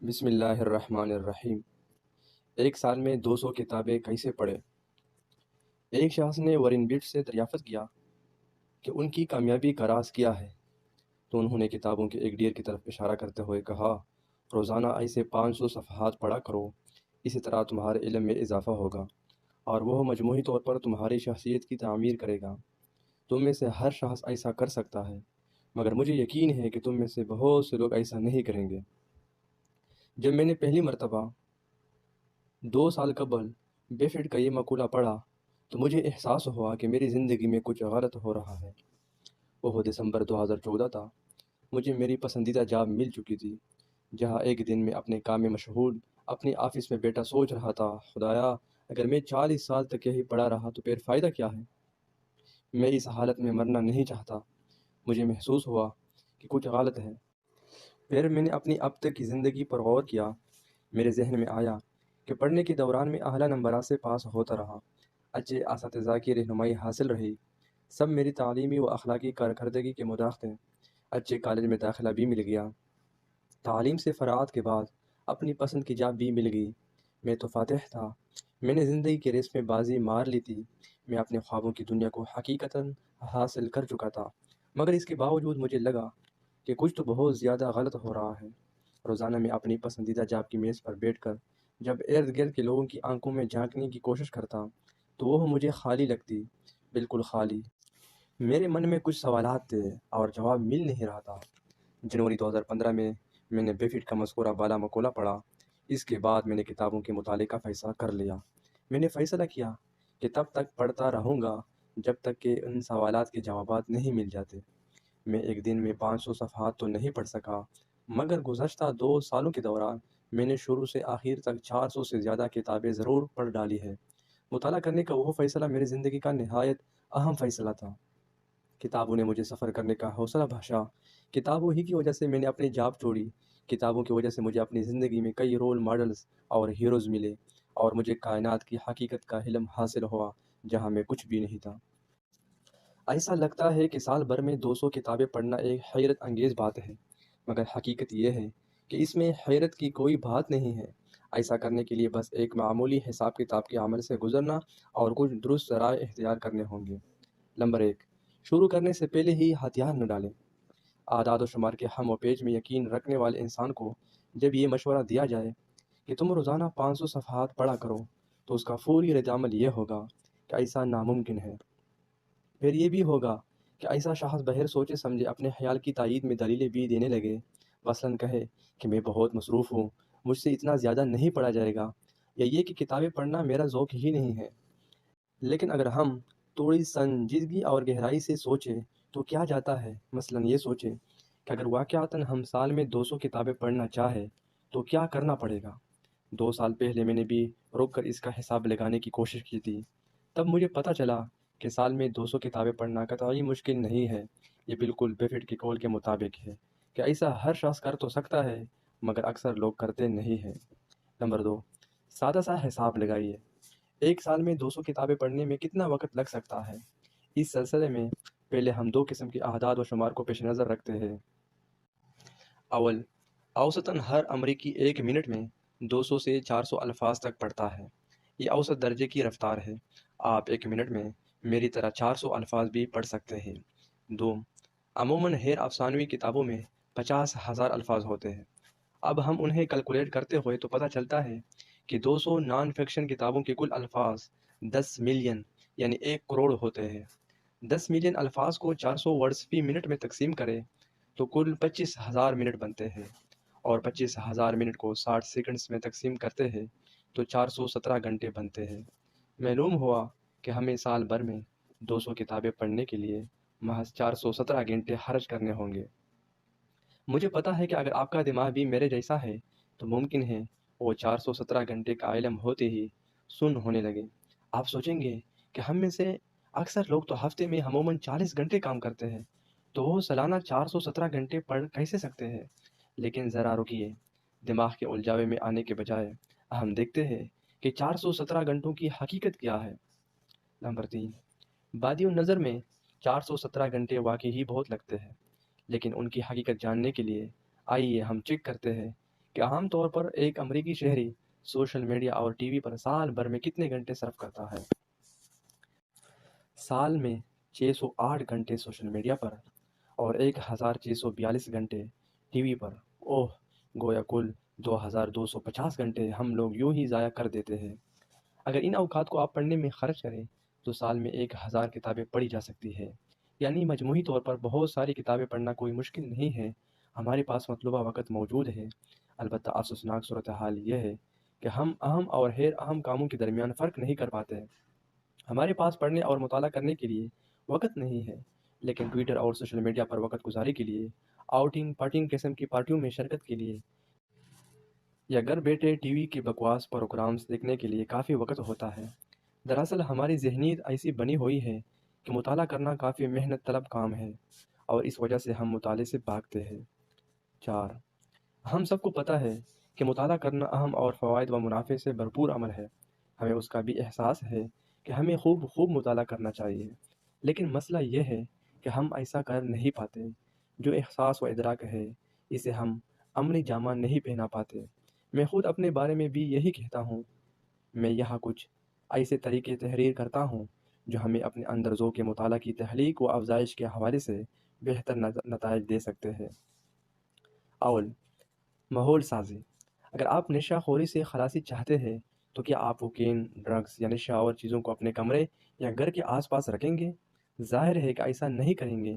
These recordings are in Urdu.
بسم اللہ الرحمن الرحیم۔ ایک سال میں 200 کتابیں کیسے پڑھے؟ ایک شخص نے وارن بفیٹ سے دریافت کیا کہ ان کی کامیابی کا راز کیا ہے، تو انہوں نے کتابوں کے ایک ڈھیر کی طرف اشارہ کرتے ہوئے کہا، روزانہ ایسے 500 صفحات پڑھا کرو، اسی طرح تمہارے علم میں اضافہ ہوگا اور وہ مجموعی طور پر تمہاری شخصیت کی تعمیر کرے گا۔ تم میں سے ہر شخص ایسا کر سکتا ہے، مگر مجھے یقین ہے کہ تم میں سے بہت سے لوگ ایسا نہیں کریں گے۔ جب میں نے پہلی مرتبہ 2 سال قبل بفیٹ کا یہ مقولہ پڑھا تو مجھے احساس ہوا کہ میری زندگی میں کچھ غلط ہو رہا ہے۔ وہ دسمبر 2014 تھا۔ مجھے میری پسندیدہ جاب مل چکی تھی، جہاں ایک دن میں اپنے کام میں مشغول اپنی آفس میں بیٹھا سوچ رہا تھا، خدایا اگر میں 40 سال تک یہی پڑھا رہا تو پھر فائدہ کیا ہے؟ میں اس حالت میں مرنا نہیں چاہتا۔ مجھے محسوس ہوا کہ کچھ غلط ہے۔ پھر میں نے اپنی اب تک کی زندگی پر غور کیا۔ میرے ذہن میں آیا کہ پڑھنے کے دوران میں اعلیٰ نمبرات سے پاس ہوتا رہا، اچھے اساتذہ کی رہنمائی حاصل رہی، سب میری تعلیمی و اخلاقی کارکردگی کے مطابق تھے، اچھے کالج میں داخلہ بھی مل گیا، تعلیم سے فراغت کے بعد اپنی پسند کی جاب بھی مل گئی۔ میں تو فاتح تھا، میں نے زندگی کے ریس میں بازی مار لی تھی، میں اپنے خوابوں کی دنیا کو حقیقتاً حاصل کر چکا تھا، مگر اس کے باوجود مجھے لگا کہ کچھ تو بہت زیادہ غلط ہو رہا ہے۔ روزانہ میں اپنی پسندیدہ جاب کی میز پر بیٹھ کر جب ارد گرد کے لوگوں کی آنکھوں میں جھانکنے کی کوشش کرتا تو وہ مجھے خالی لگتی، بالکل خالی۔ میرے من میں کچھ سوالات تھے اور جواب مل نہیں رہا تھا۔ جنوری 2015 میں نے بفیٹ کا مذکورہ بالا مقولہ پڑھا۔ اس کے بعد میں نے کتابوں کے مطالعے کا فیصلہ کر لیا۔ میں نے فیصلہ کیا کہ تب تک پڑھتا رہوں گا جب تک کہ ان سوالات کے جوابات نہیں مل جاتے۔ میں ایک دن میں 500 صفحات تو نہیں پڑھ سکا، مگر گزشتہ 2 سالوں کے دوران میں نے شروع سے آخر تک 400 سے زیادہ کتابیں ضرور پڑھ ڈالی ہے۔ مطالعہ کرنے کا وہ فیصلہ میری زندگی کا نہایت اہم فیصلہ تھا۔ کتابوں نے مجھے سفر کرنے کا حوصلہ بخشا۔ کتابوں ہی کی وجہ سے میں نے اپنی جاب چھوڑی۔ کتابوں کی وجہ سے مجھے اپنی زندگی میں کئی رول ماڈلز اور ہیروز ملے اور مجھے کائنات کی حقیقت کا علم حاصل ہوا جہاں میں کچھ بھی نہیں تھا۔ ایسا لگتا ہے کہ سال بھر میں 200 کتابیں پڑھنا ایک حیرت انگیز بات ہے، مگر حقیقت یہ ہے کہ اس میں حیرت کی کوئی بات نہیں ہے۔ ایسا کرنے کے لیے بس ایک معمولی حساب کتاب کے عمل سے گزرنا اور کچھ درست رائے اختیار کرنے ہوں گے۔ نمبر 1، شروع کرنے سے پہلے ہی ہتھیار نہ ڈالیں۔ اعداد و شمار کے ہم و پیج میں یقین رکھنے والے انسان کو جب یہ مشورہ دیا جائے کہ تم روزانہ 500 صفحات پڑھا کرو تو اس کا فوری رد عمل یہ ہوگا کہ ایسا ناممکن ہے۔ پھر یہ بھی ہوگا کہ ایسا شخص بغیر سوچے سمجھے اپنے خیال کی تائید میں دلیلیں بھی دینے لگے، مثلاً کہے کہ میں بہت مصروف ہوں، مجھ سے اتنا زیادہ نہیں پڑھا جائے گا، یا یہ کہ کتابیں پڑھنا میرا ذوق ہی نہیں ہے۔ لیکن اگر ہم تھوڑی سنجیدگی اور گہرائی سے سوچیں تو کیا جاتا ہے، مثلاً یہ سوچیں کہ اگر واقعتاً ہم سال میں 200 کتابیں پڑھنا چاہیں تو کیا کرنا پڑے گا۔ 2 سال پہلے میں نے بھی رک کر اس کا حساب لگانے کی کوشش کی تھی۔ تب مجھے پتہ چلا کہ سال میں 200 کتابیں پڑھنا قطعی مشکل نہیں ہے۔ یہ بالکل بفیٹ کے قول کے مطابق ہے کہ ایسا ہر شخص کر تو سکتا ہے، مگر اکثر لوگ کرتے نہیں ہیں۔ نمبر 2، سادہ سا حساب لگائیے۔ ایک سال میں 200 کتابیں پڑھنے میں کتنا وقت لگ سکتا ہے؟ اس سلسلے میں پہلے ہم 2 قسم کے اعداد و شمار کو پیش نظر رکھتے ہیں۔ اول، اوسطاً ہر امریکی ایک منٹ میں 200 سے 400 الفاظ تک پڑھتا ہے۔ یہ اوسط درجے کی رفتار ہے۔ آپ ایک منٹ میں میری طرح 400 الفاظ بھی پڑھ سکتے ہیں۔ 2، عموماً غیر افسانوی کتابوں میں 50,000 الفاظ ہوتے ہیں۔ اب ہم انہیں کیلکولیٹ کرتے ہوئے تو پتہ چلتا ہے کہ 200 نان فکشن کتابوں کے کل الفاظ 10 ملین یعنی 1 کروڑ ہوتے ہیں۔ 10 ملین الفاظ کو 400 ورڈز فی منٹ میں تقسیم کریں تو کل 25,000 منٹ بنتے ہیں، اور 25,000 منٹ کو 60 سیکنڈز میں تقسیم کرتے ہیں تو 417 گھنٹے بنتے ہیں۔ معلوم ہوا کہ ہمیں سال بھر میں 200 کتابیں پڑھنے کے لیے محض 417 گھنٹے خرچ کرنے ہوں گے۔ مجھے پتہ ہے کہ اگر آپ کا دماغ بھی میرے جیسا ہے تو ممکن ہے وہ 417 گھنٹے کا علم ہوتے ہی سن ہونے لگے۔ آپ سوچیں گے کہ ہم میں سے اکثر لوگ تو ہفتے میں عموماً 40 گھنٹے کام کرتے ہیں، تو وہ سالانہ 417 گھنٹے پڑھ کیسے سکتے ہیں؟ لیکن ذرا رکیے، دماغ کے الجھاوے میں آنے کے بجائے ہم دیکھتے ہیں کہ 417 گھنٹوں کی حقیقت کیا ہے۔ نمبر 3، بادی نظر میں 417 گھنٹے واقعی ہی بہت لگتے ہیں، لیکن ان کی حقیقت جاننے کے لیے آئیے ہم چیک کرتے ہیں کہ عام طور پر ایک امریکی شہری سوشل میڈیا اور ٹی وی پر سال بھر میں کتنے گھنٹے صرف کرتا ہے؟ سال میں 608 گھنٹے سوشل میڈیا پر اور 1642 گھنٹے ٹی وی پر۔ اوہ، گویا کل 2250 گھنٹے ہم لوگ یوں ہی ضائع کر دیتے ہیں۔ اگر ان اوقات کو آپ پڑھنے میں خرچ کریں تو سال میں 1000 کتابیں پڑھی جا سکتی ہے۔ یعنی مجموعی طور پر بہت ساری کتابیں پڑھنا کوئی مشکل نہیں ہے، ہمارے پاس مطلوبہ وقت موجود ہے۔ البتہ افسوسناک صورتحال یہ ہے کہ ہم اہم اور غیر اہم کاموں کے درمیان فرق نہیں کر پاتے۔ ہمارے پاس پڑھنے اور مطالعہ کرنے کے لیے وقت نہیں ہے، لیکن ٹویٹر اور سوشل میڈیا پر وقت گزاری کے لیے، آؤٹنگ پارٹنگ قسم کی پارٹیوں میں شرکت کے لیے، یا گھر بیٹھے ٹی وی کے بکواس پروگرامز دیکھنے کے لیے کافی وقت ہوتا ہے۔ دراصل ہماری ذہنیت ایسی بنی ہوئی ہے کہ مطالعہ کرنا کافی محنت طلب کام ہے، اور اس وجہ سے ہم مطالعے سے بھاگتے ہیں۔ 4. ہم سب کو پتہ ہے کہ مطالعہ کرنا اہم اور فوائد و منافع سے بھرپور عمل ہے۔ ہمیں اس کا بھی احساس ہے کہ ہمیں خوب مطالعہ کرنا چاہیے، لیکن مسئلہ یہ ہے کہ ہم ایسا کر نہیں پاتے۔ جو احساس و ادراک ہے، اسے ہم عملی جامہ نہیں پہنا پاتے۔ میں خود اپنے بارے میں بھی یہی کہتا ہوں۔ میں یہاں کچھ ایسے طریقے تحریر کرتا ہوں جو ہمیں اپنے اندر ذوق مطالعہ کی تخلیق و افزائش کے حوالے سے بہتر نتائج دے سکتے ہیں۔ اول، ماحول سازی۔ اگر آپ نشہ خوری سے خلاصی چاہتے ہیں تو کیا آپ کوکین، ڈرگز یا نشہ آور چیزوں کو اپنے کمرے یا گھر کے آس پاس رکھیں گے؟ ظاہر ہے کہ ایسا نہیں کریں گے۔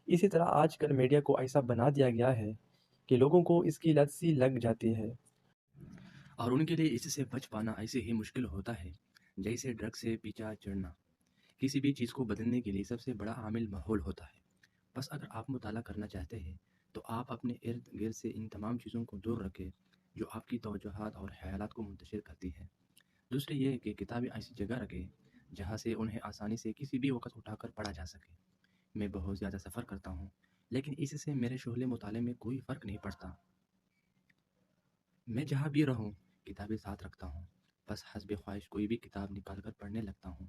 اسی طرح آج کل میڈیا کو ایسا بنا دیا گیا ہے کہ لوگوں کو اس کی لت سی لگ جاتی ہے، اور ان کے لیے اس سے بچ پانا ایسے ہی مشکل ہوتا ہے جیسے ڈرگ سے پیچھا چڑھنا۔ کسی بھی چیز کو بدلنے کے لیے سب سے بڑا عامل ماحول ہوتا ہے۔ بس اگر آپ مطالعہ کرنا چاہتے ہیں تو آپ اپنے ارد گرد سے ان تمام چیزوں کو دور رکھیں جو آپ کی توجہات اور خیالات کو منتشر کرتی ہیں۔ دوسرے یہ کہ کتابیں ایسی جگہ رکھیں جہاں سے انہیں آسانی سے کسی بھی وقت اٹھا کر پڑھا جا سکے۔ میں بہت زیادہ سفر کرتا ہوں، لیکن اس سے میرے شغل مطالعے میں کوئی فرق نہیں پڑتا۔ میں جہاں بھی رہوں کتابیں ساتھ رکھتا ہوں، بس حسب خواہش کوئی بھی کتاب نکال کر پڑھنے لگتا ہوں۔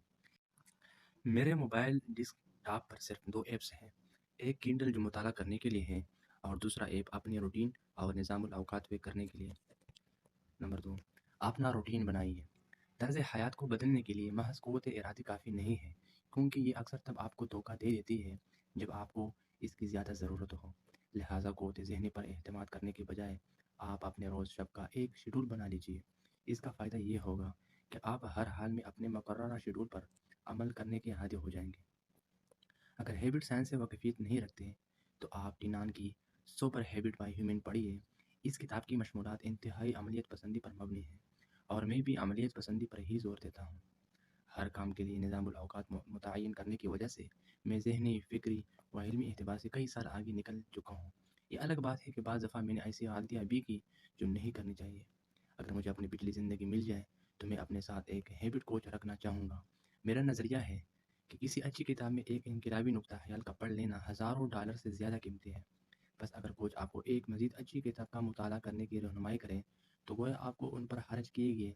میرے موبائل ڈیسک ٹاپ پر صرف 2 ایپس ہیں، ایک کینڈل جو مطالعہ کرنے کے لیے ہے اور دوسرا ایپ اپنی روٹین اور نظام الاوقات پہ کرنے کے لیے۔ نمبر 2، اپنا روٹین بنائیے۔ طرز حیات کو بدلنے کے لیے محض قوت ارادی کافی نہیں ہے، کیونکہ یہ اکثر تب آپ کو دھوکہ دے دیتی ہے جب آپ کو اس کی زیادہ ضرورت ہو۔ لہٰذا قوت ذہنی پر اعتماد کرنے کے بجائے آپ اپنے روز شب کا ایک شیڈول بنا لیجیے۔ اس کا فائدہ یہ ہوگا کہ آپ ہر حال میں اپنے مقررہ شیڈول پر عمل کرنے کے عادی ہو جائیں گے۔ اگر ہیبٹ سائنس سے واقفیت نہیں رکھتے تو آپ ٹینان کی سپر ہیبٹ بائی ہیومن پڑھیے۔ اس کتاب کی مشمولات انتہائی عملیت پسندی پر مبنی ہے، اور میں بھی عملیت پسندی پر ہی زور دیتا ہوں۔ ہر کام کے لیے نظام الاوقات متعین کرنے کی وجہ سے میں ذہنی، فکری و علمی اعتبار سے کئی سال آگے نکل چکا ہوں۔ یہ الگ بات ہے کہ بعض دفعہ میں نے ایسی غلطیاں بھی کی جو نہیں کرنی چاہیے۔ اگر مجھے اپنی پچھلی زندگی مل جائے تو میں اپنے ساتھ ایک ہیبٹ کوچ رکھنا چاہوں گا۔ میرا نظریہ ہے کہ کسی اچھی کتاب میں ایک انقلابی نقطہ خیال کا پڑھ لینا ہزاروں ڈالر سے زیادہ قیمتی ہے۔ بس اگر کوچ آپ کو ایک مزید اچھی کتاب کا مطالعہ کرنے کی رہنمائی کرے تو گویا آپ کو ان پر خرچ کیے گئے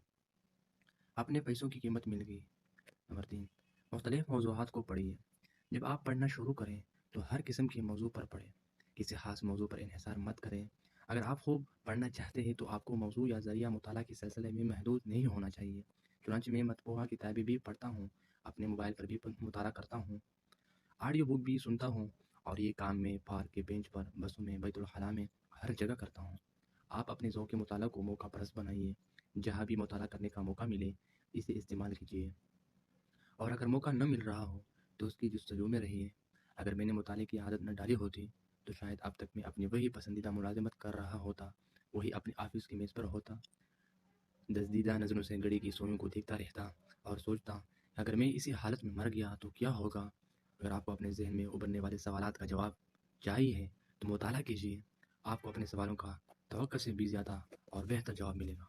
اپنے پیسوں کی قیمت مل گئی۔ نمبر 3، مختلف موضوعات کو پڑھیے۔ جب آپ پڑھنا شروع کریں تو ہر قسم کے موضوع پر پڑھیں، کسی خاص موضوع پر انحصار مت کریں۔ اگر آپ خوب پڑھنا چاہتے ہیں تو آپ کو موضوع یا ذریعہ مطالعہ کے سلسلے میں محدود نہیں ہونا چاہیے۔ چنانچہ میں مطبوعہ کتابیں بھی پڑھتا ہوں، اپنے موبائل پر بھی مطالعہ کرتا ہوں، آڈیو بک بھی سنتا ہوں، اور یہ کام میں پارک کے بینچ پر، بسوں میں، بیت الخلاء میں، ہر جگہ کرتا ہوں۔ آپ اپنے ذوق مطالعہ کو موقع پرست بنائیے۔ جہاں بھی مطالعہ کرنے کا موقع ملے اسے استعمال کیجیے، اور اگر موقع نہ مل رہا ہو تو اس کی جستجو میں رہیے۔ اگر میں نے مطالعے کی عادت نہ ڈالی ہوتی تو شاید اب تک میں اپنی وہی پسندیدہ ملازمت کر رہا ہوتا، وہی اپنے آفس کی میز پر ہوتا، دزدیدہ نظروں سے گھڑی کی سوئیوں کو دیکھتا رہتا اور سوچتا اگر میں اسی حالت میں مر گیا تو کیا ہوگا۔ اگر آپ کو اپنے ذہن میں ابھرنے والے سوالات کا جواب چاہیے تو مطالعہ کیجیے، آپ کو اپنے سوالوں کا توقع سے بھی زیادہ اور بہتر جواب ملے گا۔